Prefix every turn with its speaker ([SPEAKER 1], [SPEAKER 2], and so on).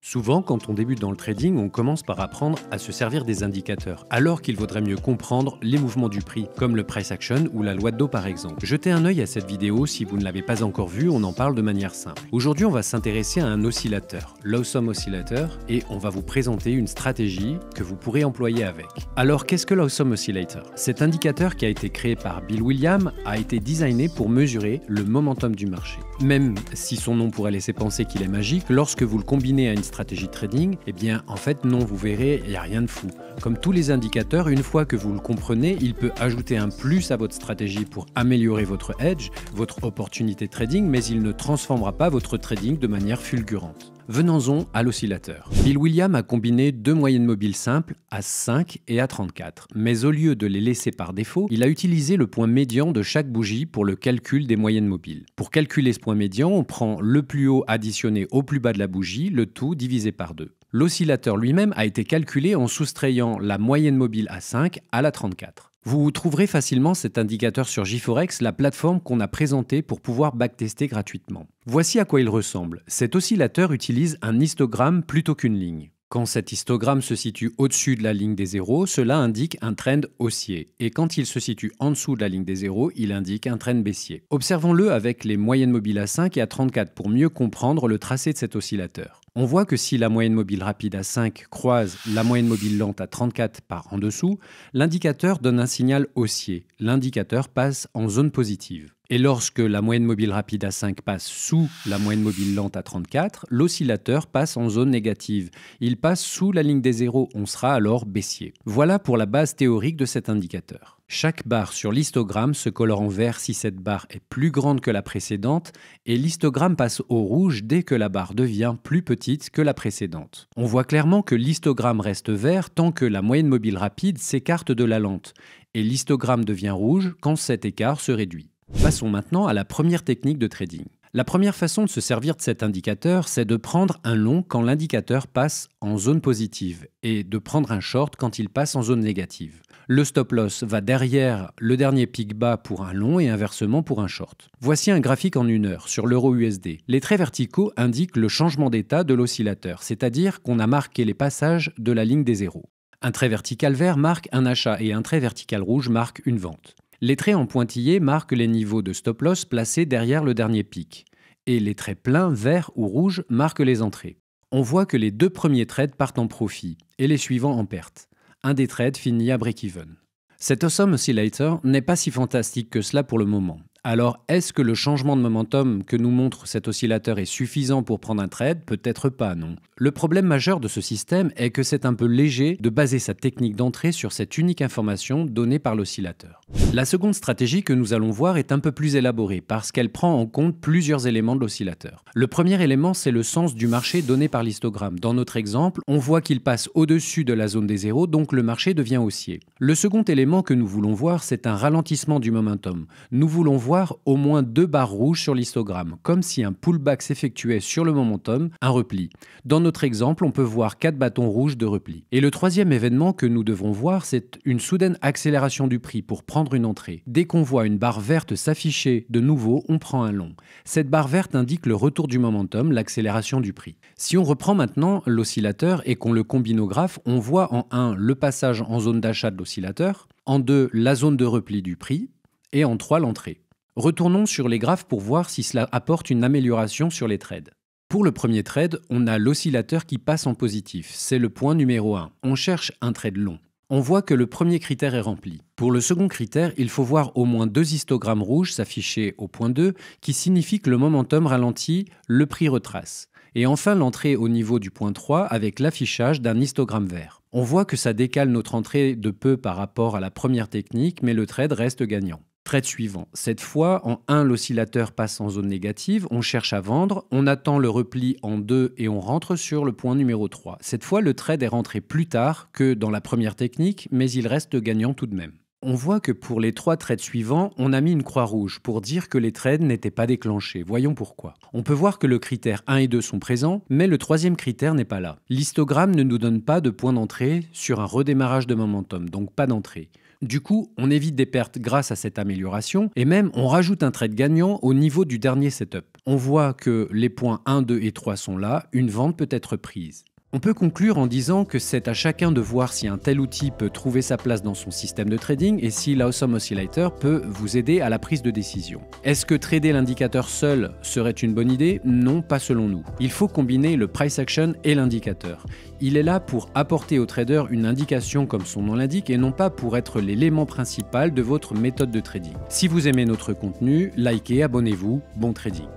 [SPEAKER 1] Souvent, quand on débute dans le trading, on commence par apprendre à se servir des indicateurs, alors qu'il vaudrait mieux comprendre les mouvements du prix, comme le price action ou la loi de Dow par exemple. Jetez un œil à cette vidéo si vous ne l'avez pas encore vue, on en parle de manière simple. Aujourd'hui, on va s'intéresser à un oscillateur, Lawson Oscillator, et on va vous présenter une stratégie que vous pourrez employer avec. Alors, qu'est-ce que Lawson Oscillator? Cet indicateur qui a été créé par Bill Williams a été designé pour mesurer le momentum du marché. Même si son nom pourrait laisser penser qu'il est magique, lorsque vous le combinez à une stratégie de trading, eh bien en fait non, vous verrez, il n'y a rien de fou. Comme tous les indicateurs, une fois que vous le comprenez, il peut ajouter un plus à votre stratégie pour améliorer votre edge, votre opportunité de trading, mais il ne transformera pas votre trading de manière fulgurante. Venons-en à l'oscillateur. Bill Williams a combiné deux moyennes mobiles simples, à 5 et à 34, mais au lieu de les laisser par défaut, il a utilisé le point médian de chaque bougie pour le calcul des moyennes mobiles. Pour calculer ce point médian, on prend le plus haut additionné au plus bas de la bougie, le tout divisé par 2. L'oscillateur lui-même a été calculé en soustrayant la moyenne mobile à 5 à la 34. Vous trouverez facilement cet indicateur sur JForex, la plateforme qu'on a présentée pour pouvoir backtester gratuitement. Voici à quoi il ressemble. Cet oscillateur utilise un histogramme plutôt qu'une ligne. Quand cet histogramme se situe au-dessus de la ligne des zéros, cela indique un trend haussier. Et quand il se situe en dessous de la ligne des zéros, il indique un trend baissier. Observons-le avec les moyennes mobiles à 5 et à 34 pour mieux comprendre le tracé de cet oscillateur. On voit que si la moyenne mobile rapide à 5 croise la moyenne mobile lente à 34 par en dessous, l'indicateur donne un signal haussier. L'indicateur passe en zone positive. Et lorsque la moyenne mobile rapide à 5 passe sous la moyenne mobile lente à 34, l'oscillateur passe en zone négative. Il passe sous la ligne des zéros, on sera alors baissier. Voilà pour la base théorique de cet indicateur. Chaque barre sur l'histogramme se colore en vert si cette barre est plus grande que la précédente et l'histogramme passe au rouge dès que la barre devient plus petite que la précédente. On voit clairement que l'histogramme reste vert tant que la moyenne mobile rapide s'écarte de la lente et l'histogramme devient rouge quand cet écart se réduit. Passons maintenant à la première technique de trading. La première façon de se servir de cet indicateur, c'est de prendre un long quand l'indicateur passe en zone positive et de prendre un short quand il passe en zone négative. Le stop loss va derrière le dernier pic bas pour un long et inversement pour un short. Voici un graphique en 1 heure sur l'euro USD. Les traits verticaux indiquent le changement d'état de l'oscillateur, c'est-à-dire qu'on a marqué les passages de la ligne des zéros. Un trait vertical vert marque un achat et un trait vertical rouge marque une vente. Les traits en pointillé marquent les niveaux de stop loss placés derrière le dernier pic. Et les traits pleins, vert ou rouge, marquent les entrées. On voit que les deux premiers trades partent en profit et les suivants en perte. Un des trades finit à break-even. Cet Awesome Oscillator n'est pas si fantastique que cela pour le moment. Alors, est-ce que le changement de momentum que nous montre cet oscillateur est suffisant pour prendre un trade? Peut-être pas, non. Le problème majeur de ce système est que c'est un peu léger de baser sa technique d'entrée sur cette unique information donnée par l'oscillateur. La seconde stratégie que nous allons voir est un peu plus élaborée parce qu'elle prend en compte plusieurs éléments de l'oscillateur. Le premier élément, c'est le sens du marché donné par l'histogramme. Dans notre exemple, on voit qu'il passe au-dessus de la zone des zéros, donc le marché devient haussier. Le second élément que nous voulons voir, c'est un ralentissement du momentum. Nous voulons voir au moins 2 barres rouges sur l'histogramme, comme si un pullback s'effectuait sur le momentum, un repli. Dans notre exemple, on peut voir 4 bâtons rouges de repli. Et le troisième événement que nous devrons voir, c'est une soudaine accélération du prix pour prendre une entrée. Dès qu'on voit une barre verte s'afficher de nouveau, on prend un long. Cette barre verte indique le retour du momentum, l'accélération du prix. Si on reprend maintenant l'oscillateur et qu'on le combine au graphe, on voit en 1 le passage en zone d'achat de l'oscillateur, en 2 la zone de repli du prix et en 3 l'entrée. Retournons sur les graphes pour voir si cela apporte une amélioration sur les trades. Pour le premier trade, on a l'oscillateur qui passe en positif. C'est le point numéro 1. On cherche un trade long. On voit que le premier critère est rempli. Pour le second critère, il faut voir au moins 2 histogrammes rouges s'afficher au point 2 qui signifie que le momentum ralentit, le prix retrace. Et enfin l'entrée au niveau du point 3 avec l'affichage d'un histogramme vert. On voit que ça décale notre entrée de peu par rapport à la première technique, mais le trade reste gagnant. Trade suivant. Cette fois, en 1, l'oscillateur passe en zone négative, on cherche à vendre, on attend le repli en 2 et on rentre sur le point numéro 3. Cette fois, le trade est rentré plus tard que dans la première technique, mais il reste gagnant tout de même. On voit que pour les 3 trades suivants, on a mis une croix rouge pour dire que les trades n'étaient pas déclenchés. Voyons pourquoi. On peut voir que le critère 1 et 2 sont présents, mais le troisième critère n'est pas là. L'histogramme ne nous donne pas de point d'entrée sur un redémarrage de momentum, donc pas d'entrée. Du coup, on évite des pertes grâce à cette amélioration et même on rajoute un trade gagnant au niveau du dernier setup. On voit que les points 1, 2 et 3 sont là, une vente peut être prise. On peut conclure en disant que c'est à chacun de voir si un tel outil peut trouver sa place dans son système de trading et si l'Awesome Oscillator peut vous aider à la prise de décision. Est-ce que trader l'indicateur seul serait une bonne idée? Non, pas selon nous. Il faut combiner le price action et l'indicateur. Il est là pour apporter au trader une indication comme son nom l'indique et non pas pour être l'élément principal de votre méthode de trading. Si vous aimez notre contenu, likez, abonnez-vous, bon trading.